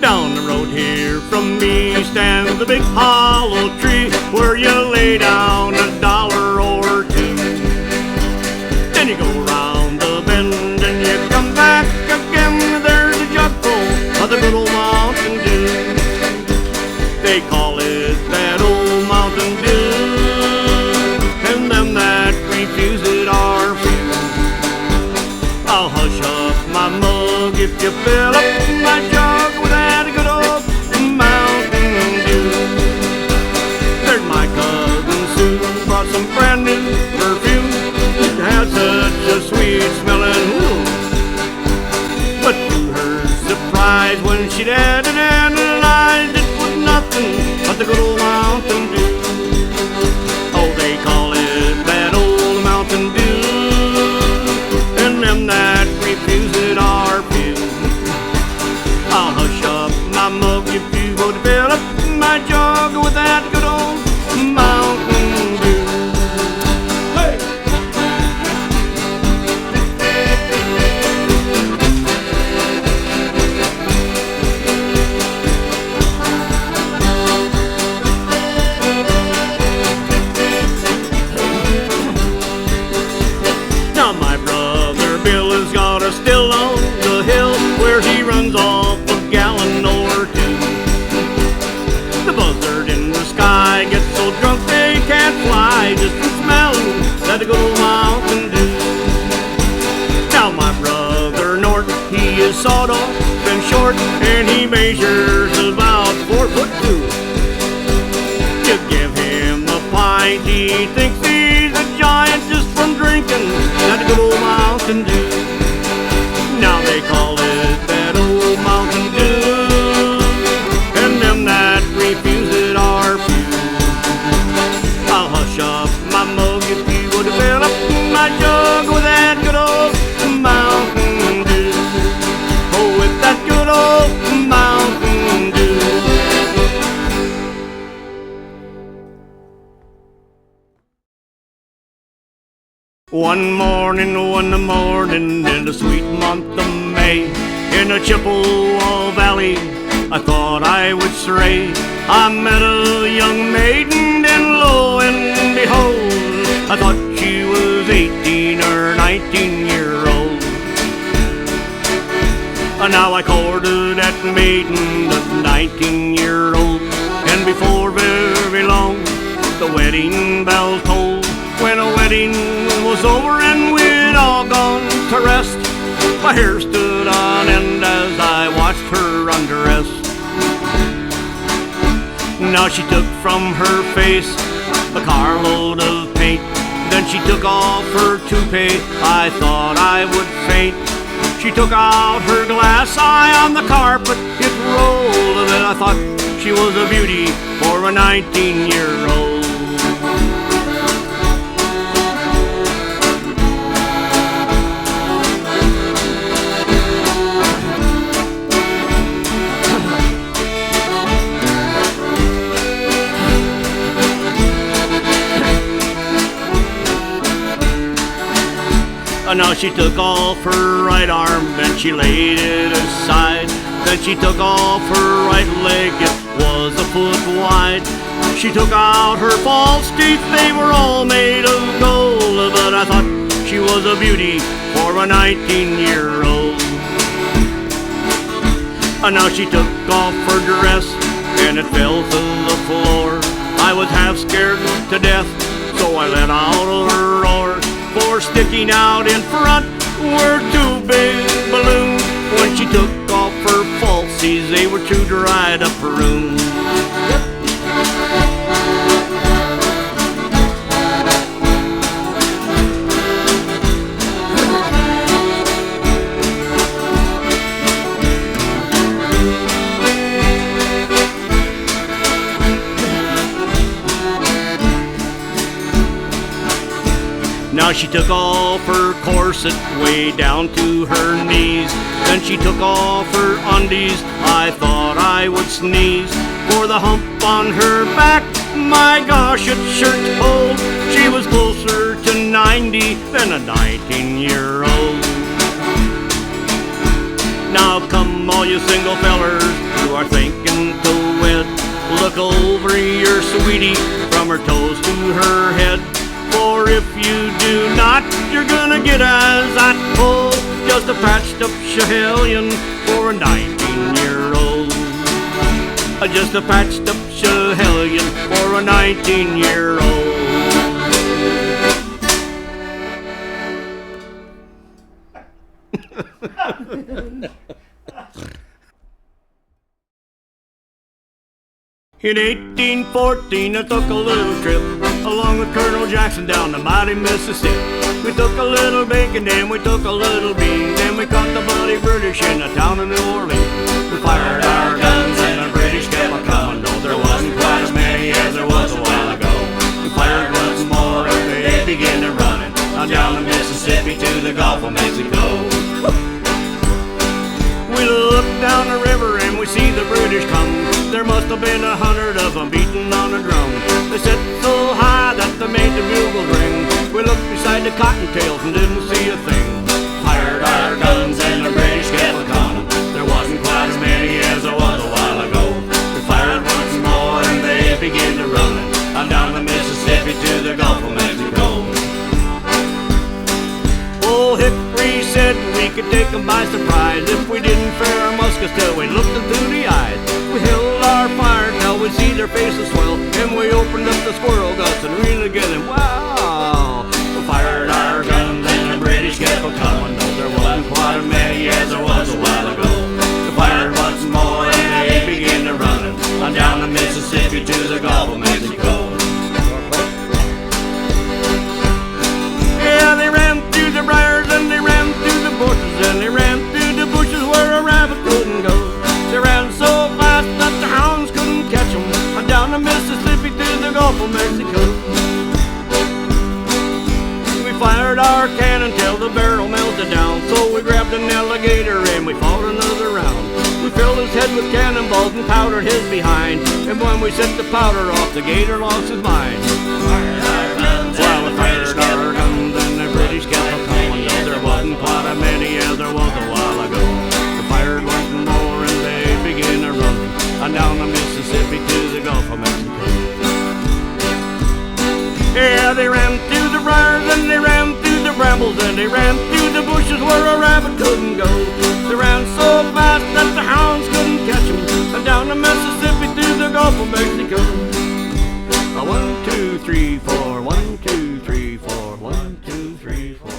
Down the road here from me stands a big hollow tree where you lay down $1 or two. Then you go around the bend and you come back again. There's a jug full of the good old Mountain Dew. They call it that old Mountain Dew, and them that refuse it are few. I'll hush up my mug if you fill up my jug with that good old Mountain Dew. There's my cousin Sue, brought some brand new perfume. It had such a sweet smelling woo. But to her surprise, when she'd had it analyzed, it was nothing but the good old Mountain Dew. Oh, they call it that old Mountain Dew, and them that refuse it are few. I'll hush up my mug if you go to fill up my jug with that good old Mountain Dew. Hey! Now my brother Bill has got a still on the hill where he runs off a gallon or two. The buzzard in the sky gets so drunk they can't fly just from smelling that good old Mountain Dew. Now my brother Nort, he is sawed off and short, and he measures about 4'2". You give him a pint, he thinks he's a giant just from drinking that good old Mountain Dew. Now they call it that old Mountain Dew, and them that refuse it are few. I'll hush up my mug if you would fill up my jug with that good old Mountain Dew. Oh, with that good old Mountain Dew. One morning in the sweet month of May, in the Chippewa Valley, I thought I would stray. I met a young maiden, and lo and behold, I thought she was 18 or 19-year-old. Now I courted that maiden, the 19-year-old, and before very long, the wedding bells tolled. When a wedding was over and we'd all gone to rest, my hair stood on end as I watched her undress. Now she took from her face a carload of paint, then she took off her toupee, I thought I would faint. She took out her glass eye on the carpet, it rolled, and then I thought she was a beauty for a 19-year-old. Now she took off her right arm and she laid it aside. Then she took off her right leg, it was a foot wide. She took out her false teeth, they were all made of gold, but I thought she was a beauty for a 19-year-old. Now she took off her dress and it fell to the floor. I was half scared to death, so I let out a roar. For sticking out in front were two big balloons. When she took off her falsies, they were two dried up prunes. Now she took off her corset way down to her knees. Then she took off her undies, I thought I would sneeze. For the hump on her back, my gosh, it sure told. She was closer to 90 than a 19-year-old. Now come all you single fellers who you are thinking to wed, look over your sweetie from her toes to her head. For if you do not, you're gonna get, as I told, just a patched up Schehelian for a 19-year-old. Just a patched up Schehelian for a 19-year-old. In 1814 I took a little trip along with Colonel Jackson down the mighty Mississippi. We took a little bacon and we took a little beans, and we caught the bloody British in the town of New Orleans. We fired our guns and the British kept a coming, though there wasn't quite as many as there was a while ago. We fired once more and they began to running on down the Mississippi to the Gulf of Mexico. We look down the river and we see the British come. There must have been 100 of them beating on a drum. They set so high that they made the bugles ring. We looked beside the cottontails and didn't see a thing. Fired our guns and the British kept a coming. There wasn't quite as many as there was a while ago. We fired once more and they began to run on down the Mississippi to the Gulf of Mexico. Old Hickory said we could take them by surprise if we didn't fire our muskets till we looked them through the eyes. We held our fire till we see their faces swell, and we opened up the squirrel guts and reeled together. Wow! We fired our guns and the British kept a coming, though there wasn't quite as many as there was a while ago. We fired once more and they began to run on down the Mississippi to the Gulf of Mexico. Yeah, they ran through the briars and they ran through the bushes, and they ran through the bushes where a rabbit couldn't go. They ran so fast that the hounds couldn't catch them, and down the Mississippi to the Gulf of Mexico. We fired our cannon till the barrel melted down, so we grabbed an alligator and we fought another round. We filled his head with cannonballs and powdered his behind, and when we set the powder off, the gator lost his mind. Well, we fired our guns and the British kept a coming, though there wasn't quite as many as there was a while ago. We fired once more and they began to run on down the Mississippi to the Gulf of Mexico. Yeah, they ran through the briars and they ran through the brambles, and they ran through the bushes where a rabbit couldn't go. They ran so fast that the hounds couldn't catch them, and down the Mississippi to the Gulf of Mexico. 1, 2, 3, 4, 1, 2, 3, 4, 1, 2, 3, 4.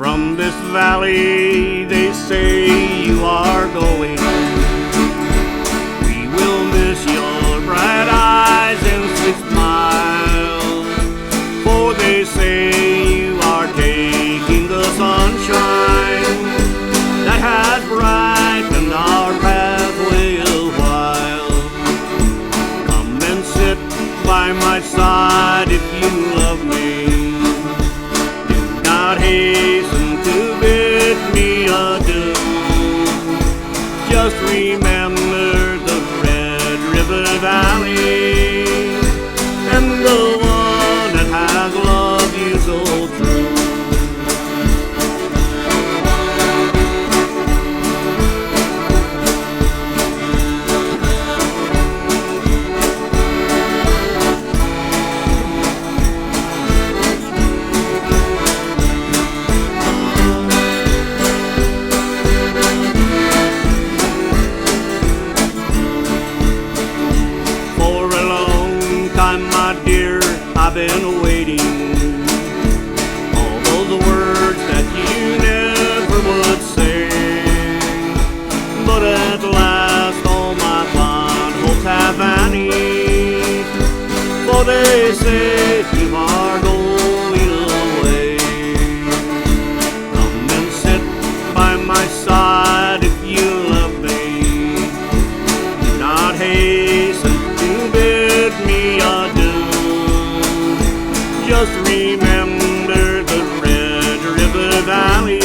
From this valley they say you are going. We will miss your bright eyes and sweet smile, for they say you are taking say you are going away. Come and sit by my side if you love me. Do not hasten to bid me adieu. Just remember the Red River Valley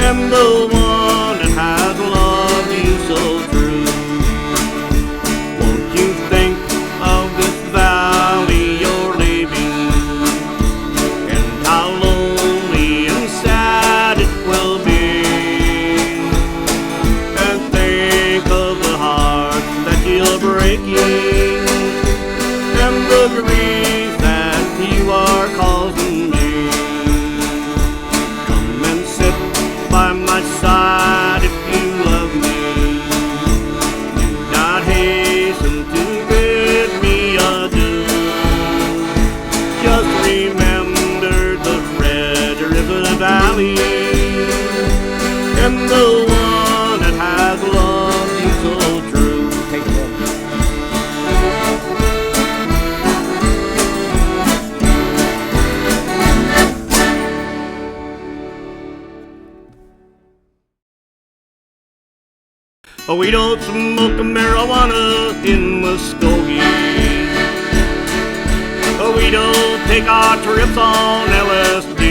and the one that has loved you so true. Won't you think of this valley you're leaving, and how lonely and sad it will be, and think of the heart that you're breaking, and the grief that you are causing me. Come and sit by my side if you love me. Do not hasten to bid me adieu. Just remember the Red River Valley and the one that has loved you so true. Take it home. We don't smoke marijuana in Muskogee. We don't take our trips on LSD.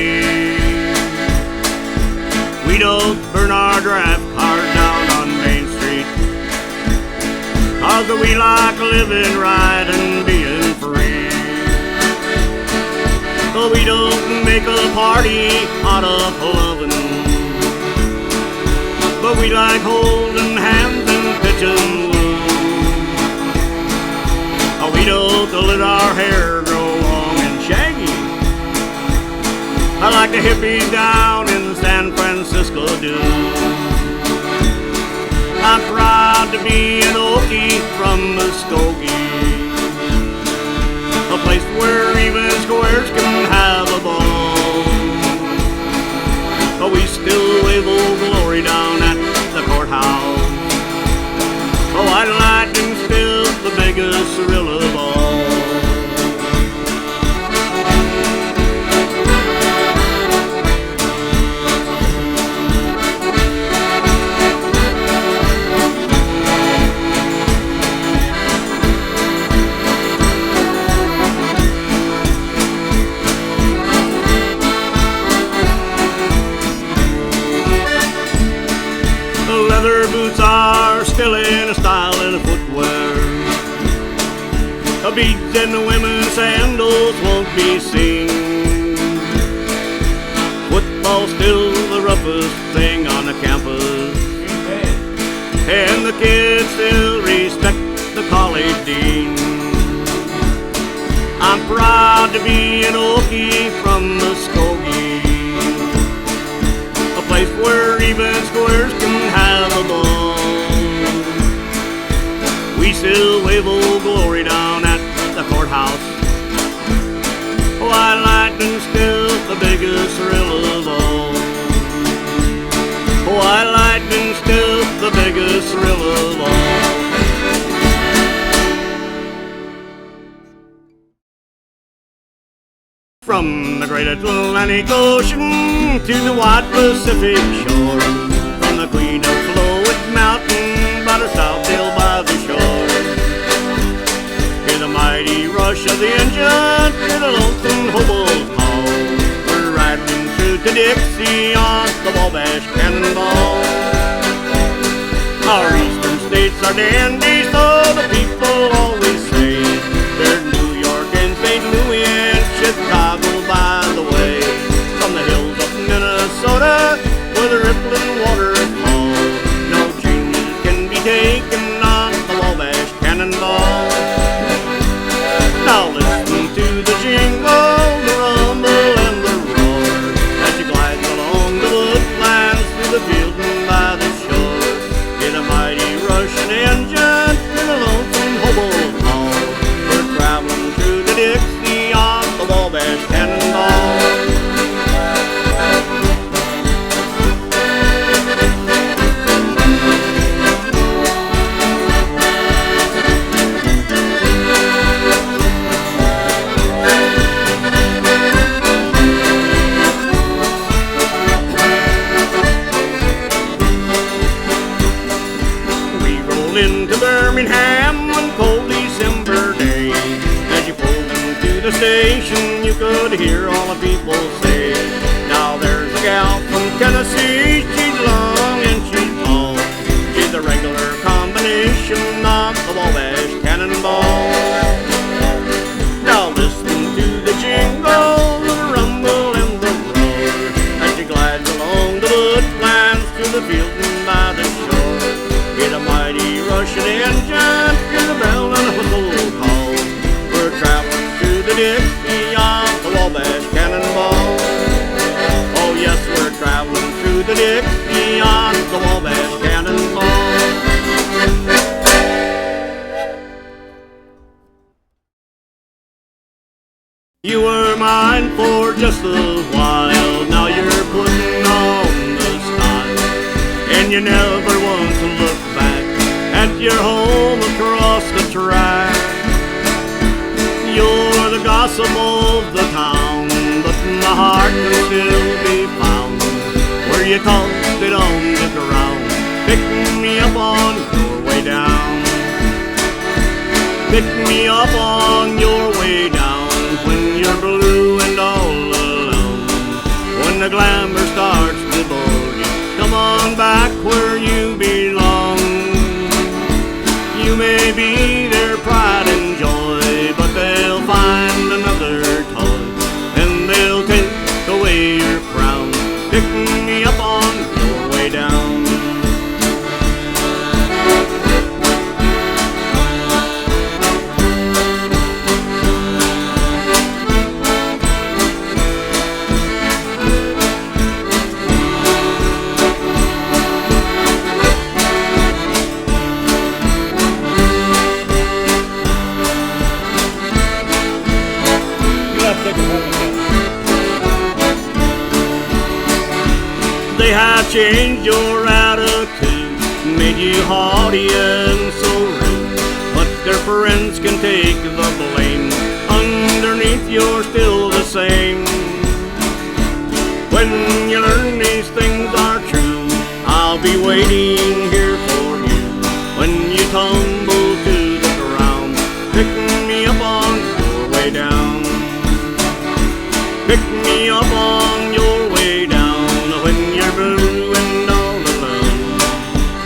We don't burn our draft cars down on Main Street, 'cause we like living right and being free. We don't make a party out of loving, but we like holding hands and pitching woo. We don't let our hair grow long and shaggy, like the hippies down in San Francisco do. I'm proud to be an Okie from Muskogee, a place where even squares can have a ball. But we still wave Old Glory down at the courthouse. White lightning's still the biggest thrill of all. Leather boots are still in style in footwear. Beads in the women's sandals won't be seen. Football's still the roughest thing on the campus, and the kids still respect the college dean. I'm proud to be an Okie from Muskogee, a place where even squares can have a ball. We still wave Old Glory down at the courthouse. White lightning's still the biggest thrill of all. White lightning's still the biggest thrill of all. From the great Atlantic Ocean to the wide Pacific shore, from the Queen of Flowood Mountain by the South Hill by the shore, hear the mighty rush of the engine, hear the lonesome hobo's call. We're riding through to Dixie on the Wabash Cannonball. Our eastern states are dandy, so the people always say. They're New York and St. Louis and Chicago, by the way. From the hills of Minnesota, where the rippling water falls, no changes can be taken on the Wabash Cannonball. Now listen to the jingle, the rumble, and the roar, as you glide along the woodlands, through the fields and by the shore. Hear the mighty Russian engine, hear the lonesome hobo people say. Now there's a gal from Tennessee, she's long and she's tall. She's a regular combination of the Wabash Cannonball. Now listen to the jingle, the rumble and the roar, as she glides along the woodlands through the fields and by the shore. Get a mighty Russian engine, hear the bell and a whistle call. We're traveling through the Dixie of the Wabash Cannonball. Oh yes, we're traveling through the Dixie of the Wabash Cannonball. You were mine for just a while, now you're putting on the style, and you never want to look back at your home across the track. You're the gossip of the town, but my heart can still be found where you tossed it on the ground, picking me up on your way down. Pick me up on your way down when you're blue and all alone. When the glamour starts to bore you, come on back where you belong. You may be their pride and joy, but they'll find another toy, and they'll take away your crown. Pick me up on your way down. They have changed your attitude, made you haughty and so rude, but their friends can take the blame. Underneath you're still the same. When you learn these things are true, I'll be waiting here for you. When you tumble to the ground, pick me up on your way down. Pick me up on your way down when you're blue and all alone.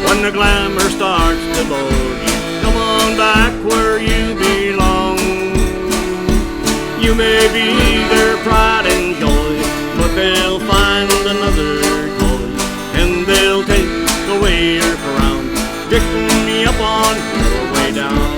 When the glamour starts to bore you, come on back where you belong. You may be their pride and joy, but they'll find another toy, and they'll take away your crown. Pick me up on your way down.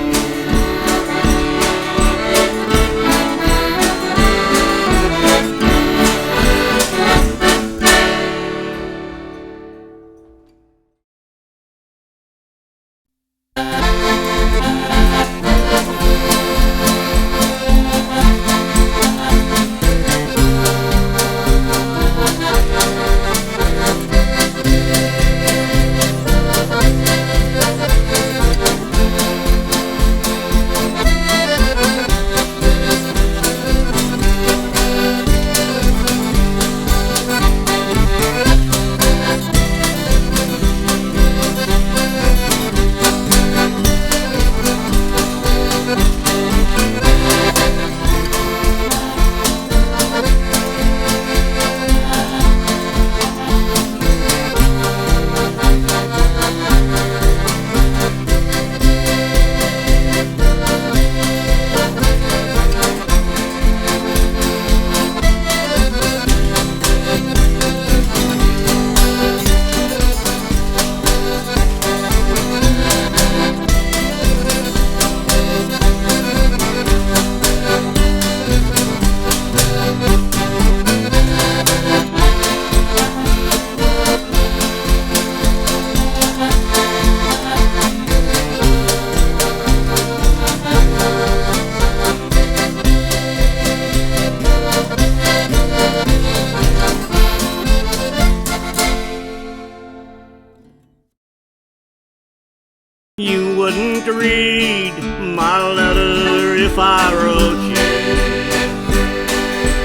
You wouldn't read my letter if I wrote you.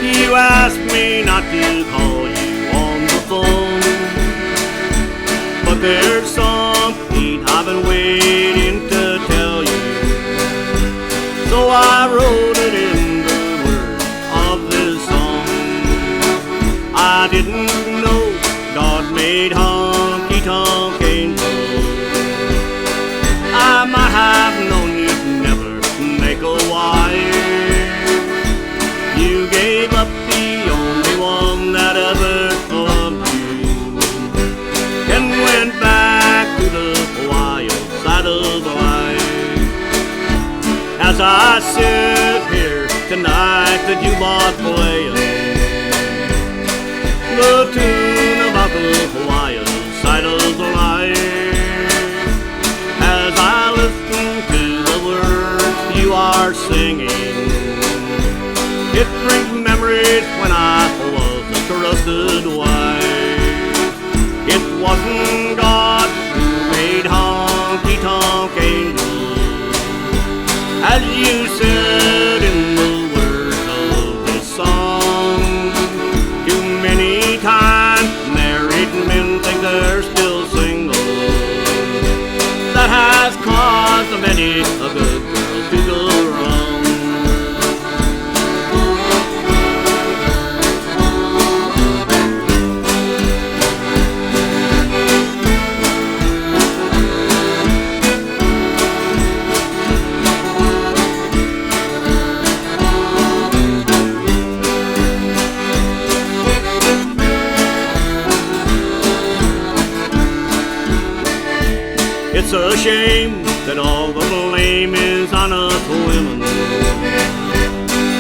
You asked me not to call you on the phone, but there's something I've been waiting to tell you. So I wrote it in the words of this song. I didn't know God made honky-tonk angels. I might have known you'd never make a wife. You gave up the only one that ever loved you, and went back to the wild side of life. As I sit here tonight, the jukebox playing the tune about the wild side of life. As I listen to the words you are singing, it brings memories when I was a trusted wife. It wasn't God who made honky-tonk angels, as you said in the words of this song. Too many times married men think they're still single. That has caused many a good girl to go wrong. It's a shame that all the blame is on us women.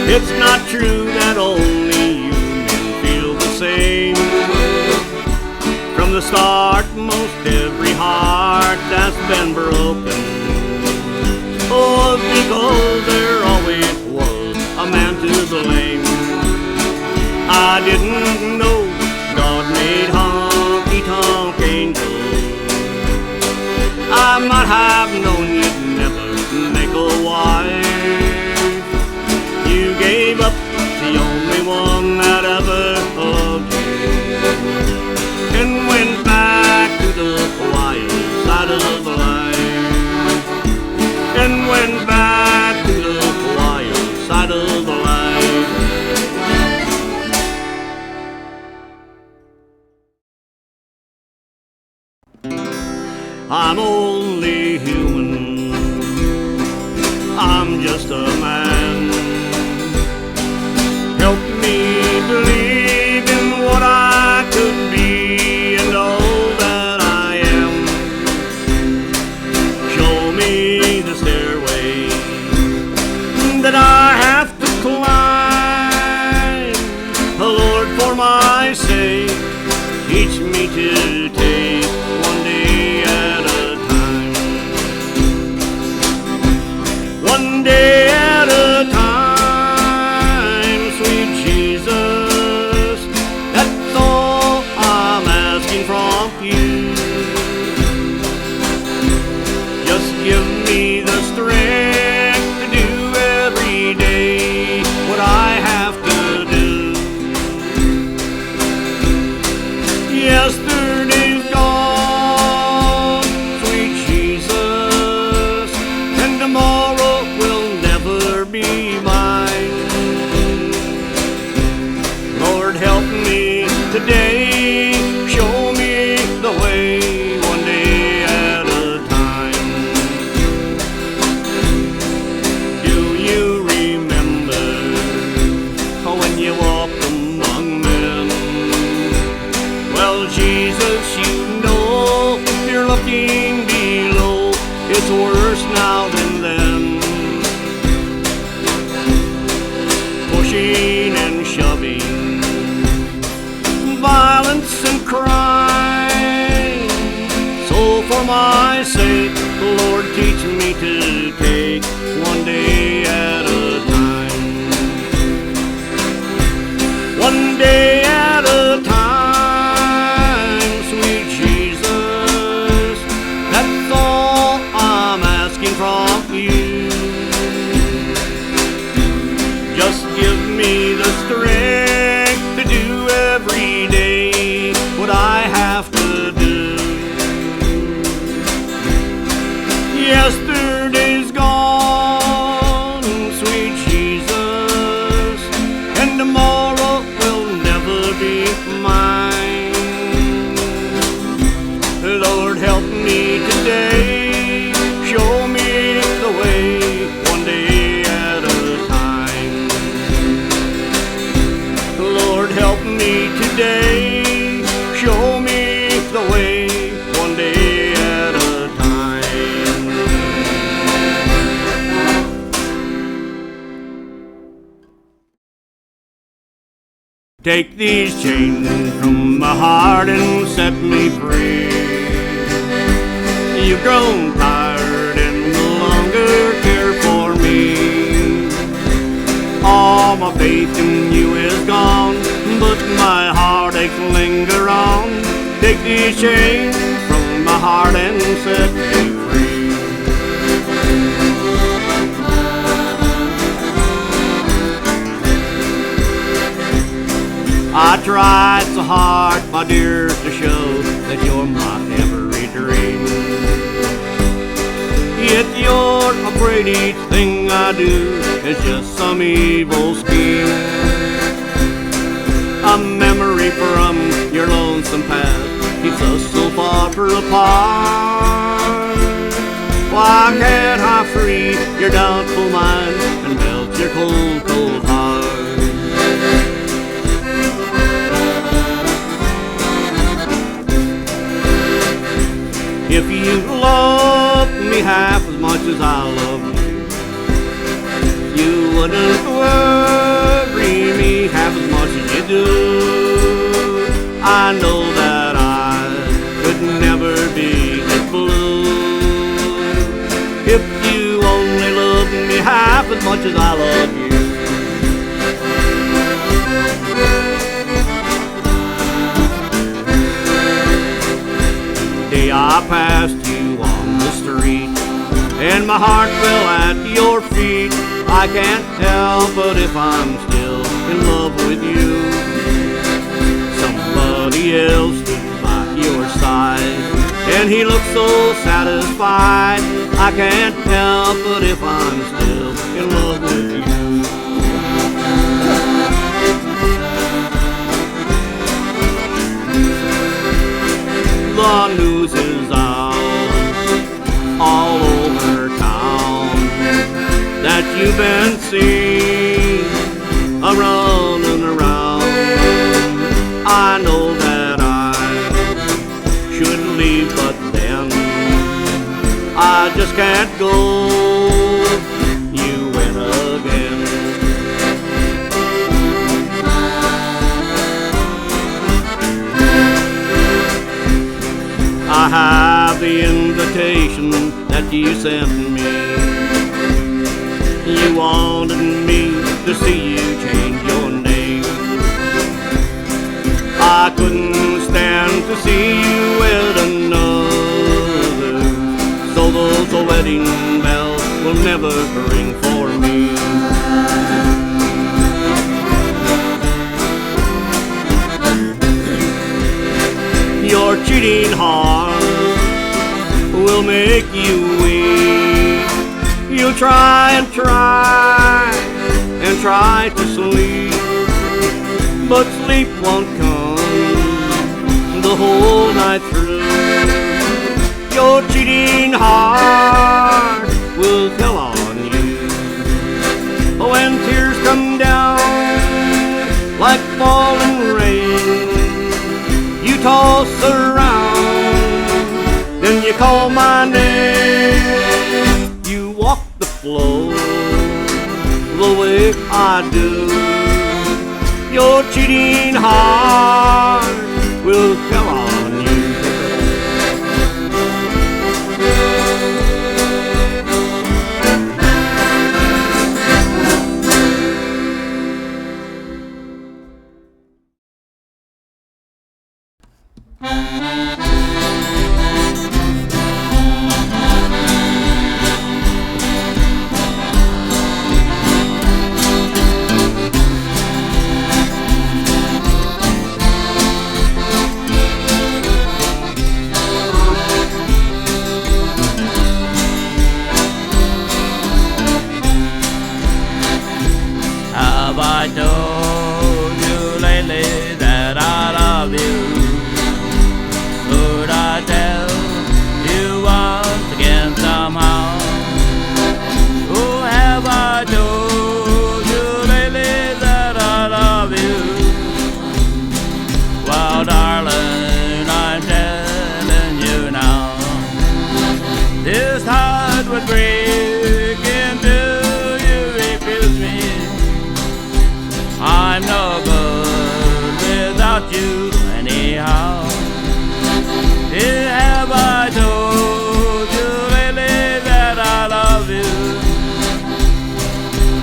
It's not true that only you men feel the same. From the start, most every heart that's been broken, oh, because there always was a man to blame. I didn't know God made honky-tonk angels. I might have known you'd never make a wife. You gave up the only one that ever loved you, and went back to the wild side of life. And went back to the wild side of life. I'm only human, I'm just a man. Help me believe in what I could be and all that I am. Show me the stairway that I have to climb. Lord, for my sake, teach me to take one day at a time. One day at a time, sweet Jesus, that's all I'm asking from you. Just give me the strength to do every day what I have to do. Yesterday's gone, sweet Jesus, and tomorrow will never be mine. Lord, help me today, show me the way, one day at a time. Do you remember when you walked among men? Well, Jesus, you know, you're looking below, it's worse now than then. Pushing and shoving, violence and crime. So for my sake, Lord, teach me to take one day at a time. One day at a time, sweet Jesus, that's all I'm asking from you. Just give me the strength to do every day what I have to do. Yesterday's gone, sweet Take these chains from my heart and set me free. You've grown tired and no longer care for me. All my faith in you is gone, but my heartaches linger on. Take these chains from my heart and set me free. I tried so hard, my dear, to show that you're my every dream. Yet you're afraid each thing I do is just some evil scheme. A memory from your lonesome past keeps us so far apart. Why can't I free your doubtful mind and melt your cold, cold heart? If you loved me half as much as I love you, you wouldn't worry me half as much as you do. I know that I could never be as blue if you only loved me half as much as I love you. I passed you on the street, and my heart fell at your feet. I can't help but if I'm still in love with you. Somebody else stood by your side, and he looked so satisfied. I can't help but if I'm still in love with you. The news is out all over town that you've been seen running around. I know that I should leave, but then I just can't go. You win again. I have the invitation that you sent me. You wanted me to see you change your name. I couldn't stand to see you wed another, so those wedding bells will never ring for me. Your cheating heart will make you weak. You'll try and try and try to sleep, but sleep won't come the whole night through. Your cheating heart will tell on you when tears come down like falling rain. You toss around, then you call my name. You walk the floor the way I do. Your cheating heart will tell on you. Have I told you lately that I love you? So without you anyhow. Have I told you lately that I love you?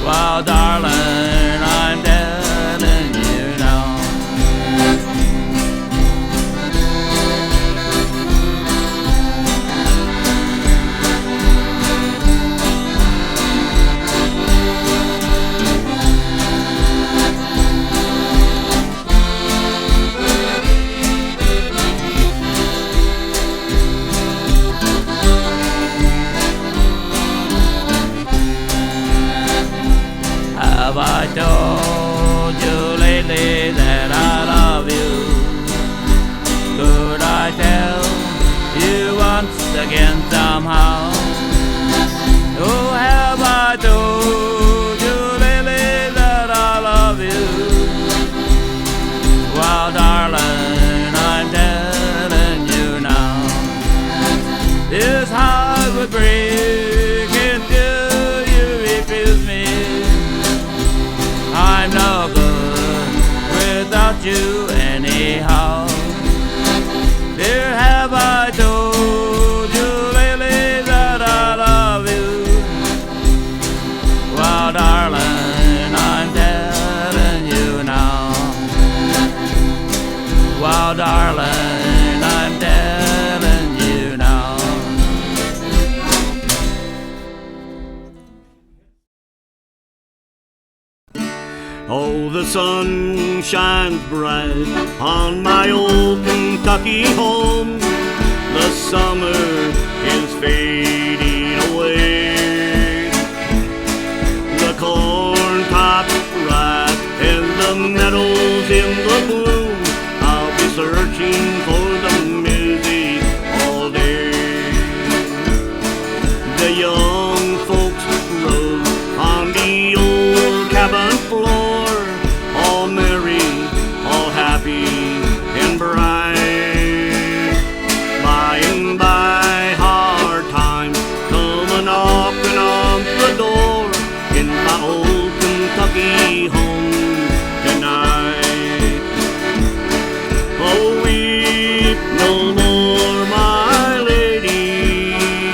Well, darling, I'm telling you now. Have I told you lately that I love you? Could I tell you once again somehow? Oh, have I told you lately that I love you? Well, darling, I'm telling you now. This heart would break until you refuse me. I'm no good without you anyhow. Dear, have I told you lately that I love you? Well, darling, I'm telling you now. Well, darling, I'm telling you now. Oh, the sun shines bright on my old Kentucky home. The summer is fading away. The corn tops ripe and the meadows in the bloom. I'll be searching for the music all day. The young folks rode on the old cabin floor, all merry, all happy and bright. By and by, hard times come a-knocking on the door in my old Kentucky home tonight. Oh, weep no more, my lady.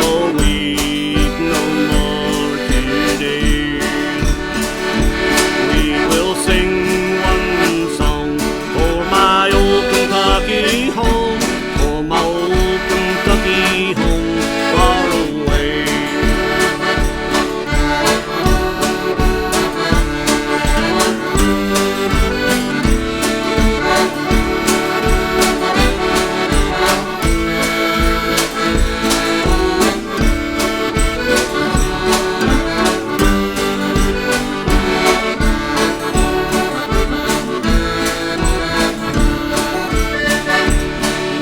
Oh, weep no more today. We will sing one song for my old Kentucky home, for my old Kentucky home far away.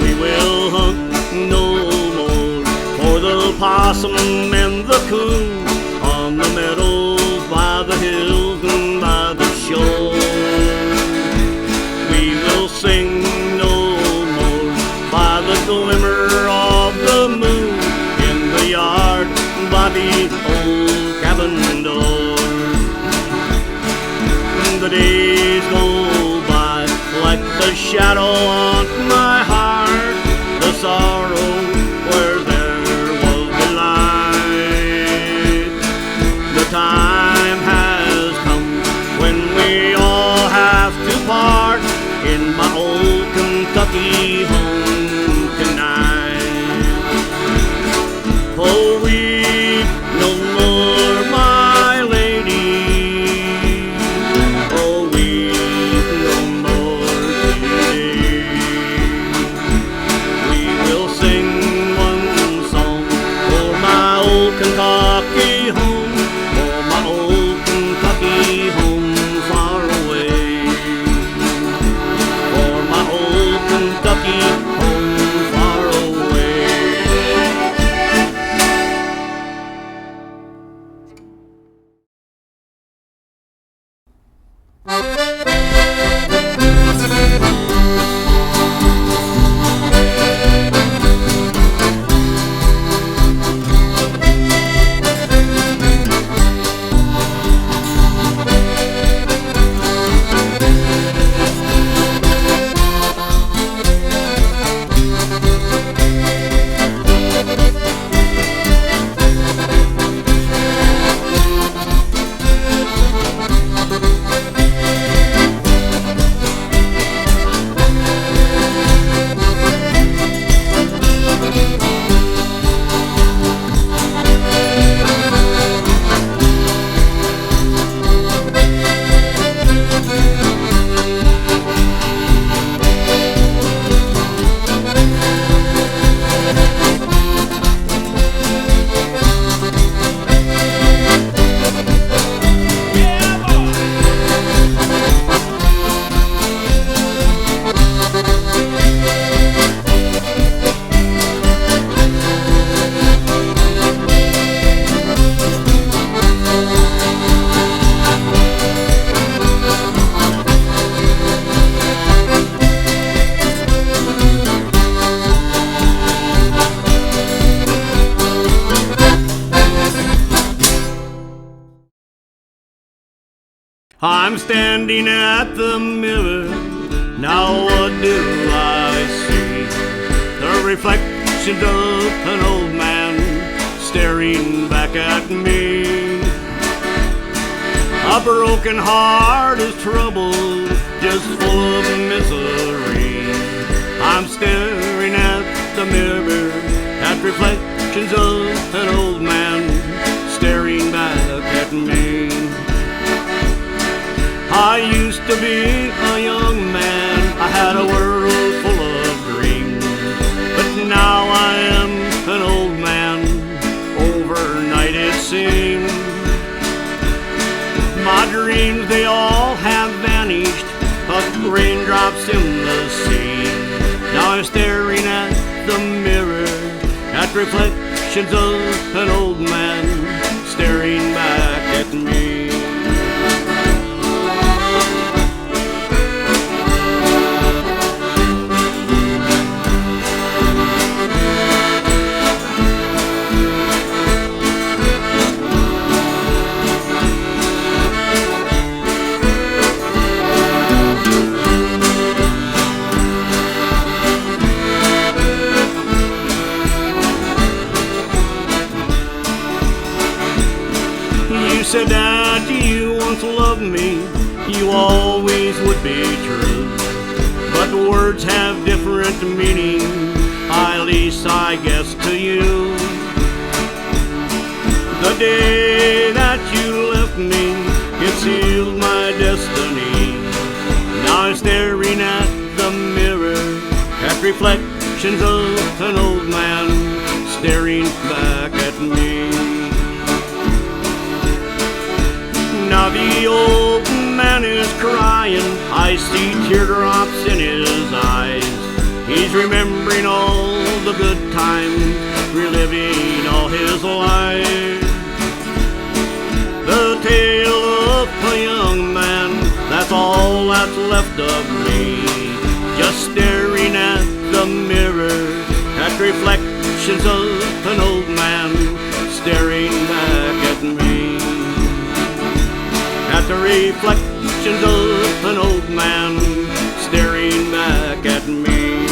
We will hunt no more for the possum and the coon on the meadows, by the hills and by the shore. We will sing no more by the glimmer of the moon in the yard by the old cabin door. The days go by like the shadow on my heart, the sorrow where there was delight. The time has come when we all have to part in my old Kentucky home tonight. Oh, weep no more, my lady. Oh, weep no more today. We will sing one song for my old Kentucky home, for my old Kentucky home far away. For my old Kentucky home far away. I'm standing at the mirror, now what do I see? The reflections of an old man staring back at me. A broken heart is troubled, just full of misery. I'm staring at the mirror, at reflections of an old man staring back at me. I used to be a young man, I had a world full of dreams, but now I am an old man, overnight it seems. My dreams, they all have vanished, like raindrops in the sea. Now I'm staring at the mirror, at reflections of an old man staring back at me. You said that you once loved me, you always would be true. But words have different meaning, at least I guess to you. The day that you left me, it sealed my destiny. Now I'm staring at the mirror, at reflections of an old man staring back at me. Now the old man is crying, I see teardrops in his eyes. He's remembering all the good times, reliving all his life. The tale of a young man, that's all that's left of me. Just staring at the mirror, at reflections of an old man staring back at me. At the reflections of an old man staring back at me.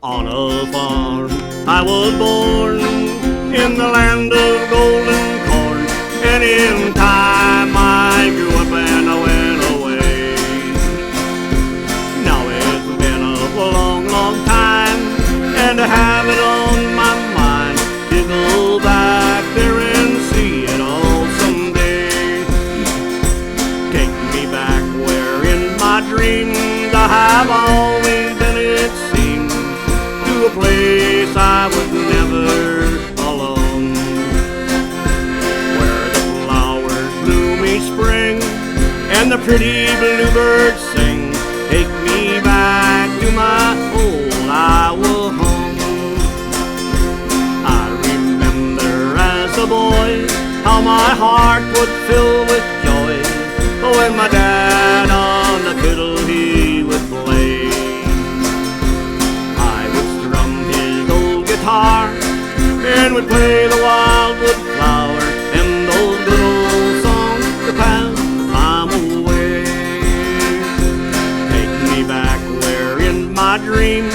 On a farm I was born, in the land of golden corn, and in time I grew up and I went away. have it on my mind to go back there and see it all someday. Take me back where in my dreams I have always been, it seems, to a place I was never alone, where the flowers bloom each spring and the pretty bluebirds sing. Take me back to my old Iowa home. I remember as a boy how my heart would fill with joy when my dad on the fiddle he would play. I would strum his old guitar and would play the wildwood flower and those good old songs to pass the time away. Take me back where in my dreams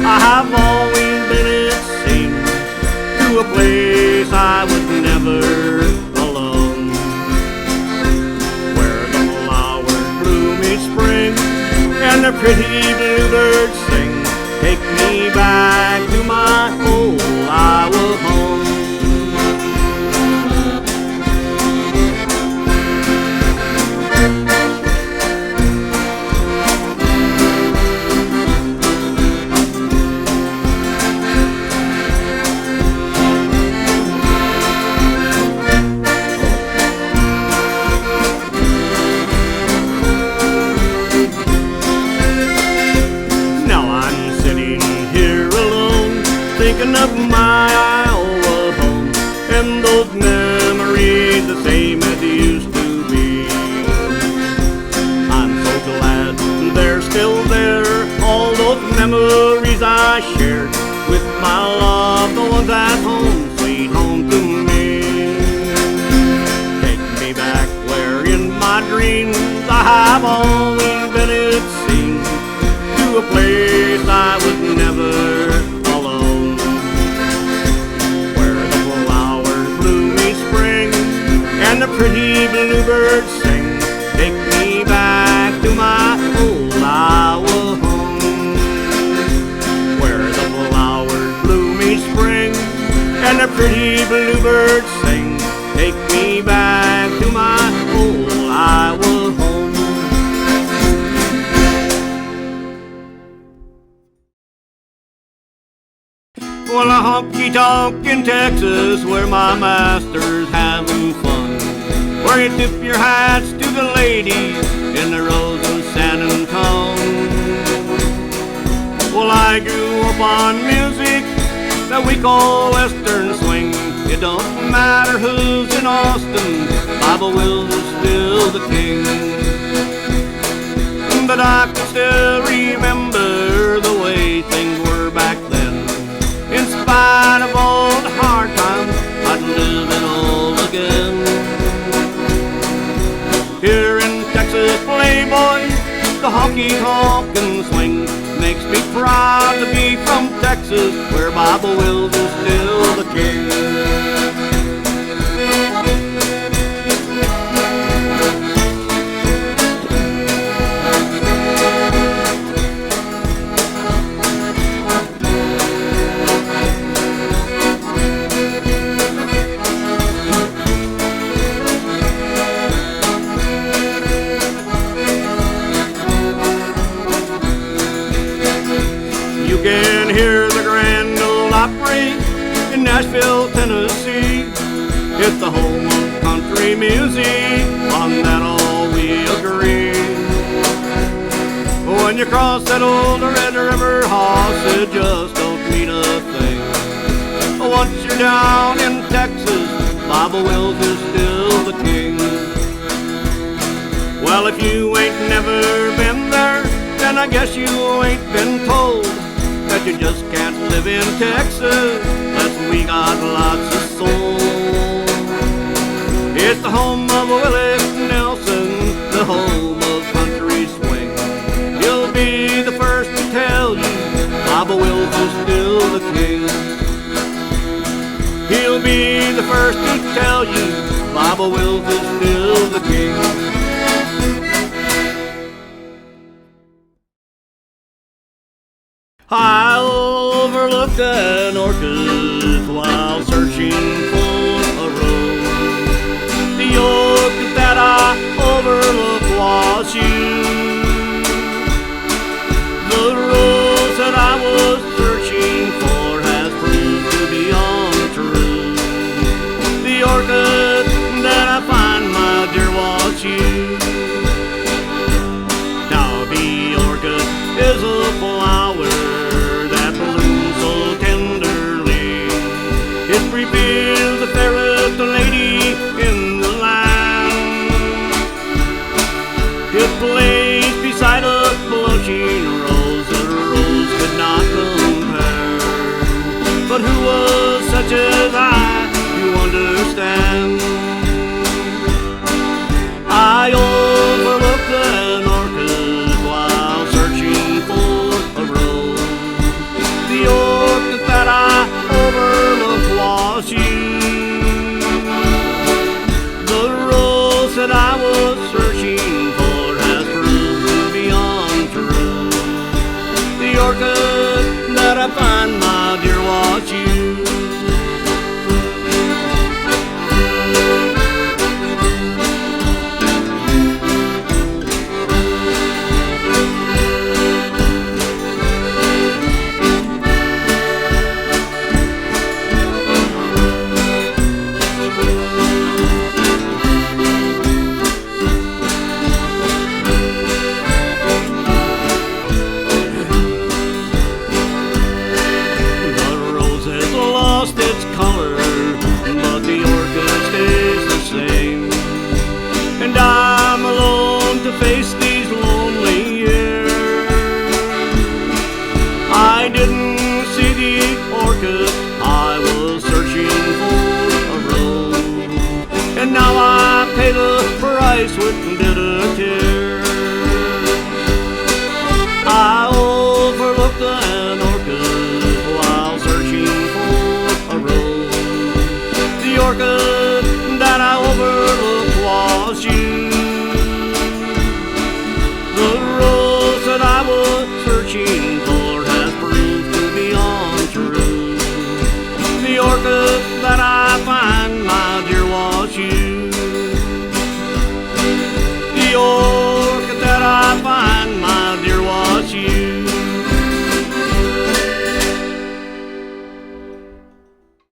I have always been, it seems, to a place I was never alone, where the flowers bloom each spring and the pretty bluebirds sing. Take me back to my old Iowa home. Thinking of my Iowa home and those memories the same as they used to be. I'm so glad they're still there, all those memories I shared with my loved ones at home, sweet home to me. Take me back where in my dreams I have always been, it seems, to a place I was never alone, and the pretty bluebirds sing. Take me back to my old Iowa home, where the flowers bloom each spring and the pretty bluebirds sing. Take me back to my old Iowa home. Well, a honky-tonk in Texas where my master's having fun, where you tip your hats to the ladies in the rows of San Antone. Well, I grew up on music that we call Western swing. It don't matter who's in Austin, Baba Wills is still the king. But I can still remember the way things were back then. In spite of all the hard times, I'd live it all again. Here in Texas, Playboy, the honky-tonk and swing makes me proud to be from Texas, where Baba Wills is still the king. You can hear the Grand Ole Opry in Nashville, Tennessee. It's the home of country music, on that all we agree. When you cross that old Red River, hoss, it just don't mean a thing. Once you're down in Texas, Baba Wills is still the king. Well, if you ain't never been there, then I guess you ain't been told that you just can't live in Texas unless we got lots of soul. It's the home of Willie Nelson, the home of country swing. He'll be the first to tell you Baba Wills is still the king. He'll be the first to tell you Baba Wills is still the king. High over overlooked an orchid while searching for a rose. The orchid that I overlooked was you. The rose that I was searching for has proved to be untrue. The orchid that I find, my dear, was you. Now the orchid is a flower that blooms so tenderly. It reveals the fairest lady in the land. It plays beside a blushing rose, a rose could not compare. But who was such as I, you understand? I overlooked an orchid while searching for a rose. The orchid that I overlooked was you. The rose that I was searching for has proved to be untrue. The orchid that I find, my dear, was you. Its color, but the orchid stays the same. And I'm alone to face these lonely years. I didn't see the orchid, I was searching for a rose. And now I pay the price with